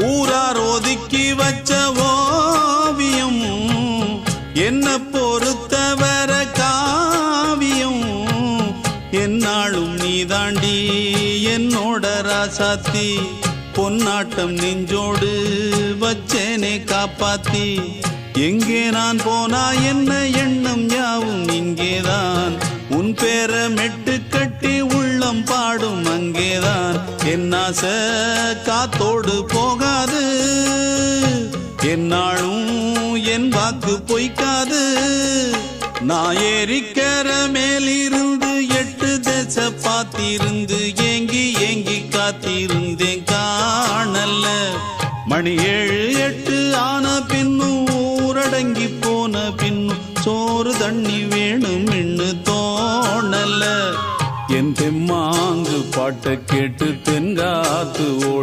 ஊரார் ஒதுக்கி வச்ச ஓவியம் என்ன பொறுத்தவர காவியம் என்னாலும் நீதாண்டி என்னோட ராசாத்தி பொன்னாட்டம் நெஞ்சோடு வச்சேனே காப்பாத்தி எங்கே நான் போனா என்ன எண்ணம் யாவும் இங்கேதான் உன் பேர மெட்டு கட்டி உள்ளம் பாடும் அங்கேதான் என் ஆசை காத்தோடு போகாது என்னாலும் என் வாக்கு பொய்க்காது நான் ஏறிக்கர மேலிருந்து 8 தேச பார்த்திருந்து ஏங்கி ஏங்கி காத்திருந்தேன் காணல்ல மணி 7 8 ஆன பின்னும் ஊரடங்கி போன பின்னும் சோறு தண்ணி வேணும் என்று தோணல என் தெம்மாங்கு பாட்டை கேட்டு தென்காத்து ஓடி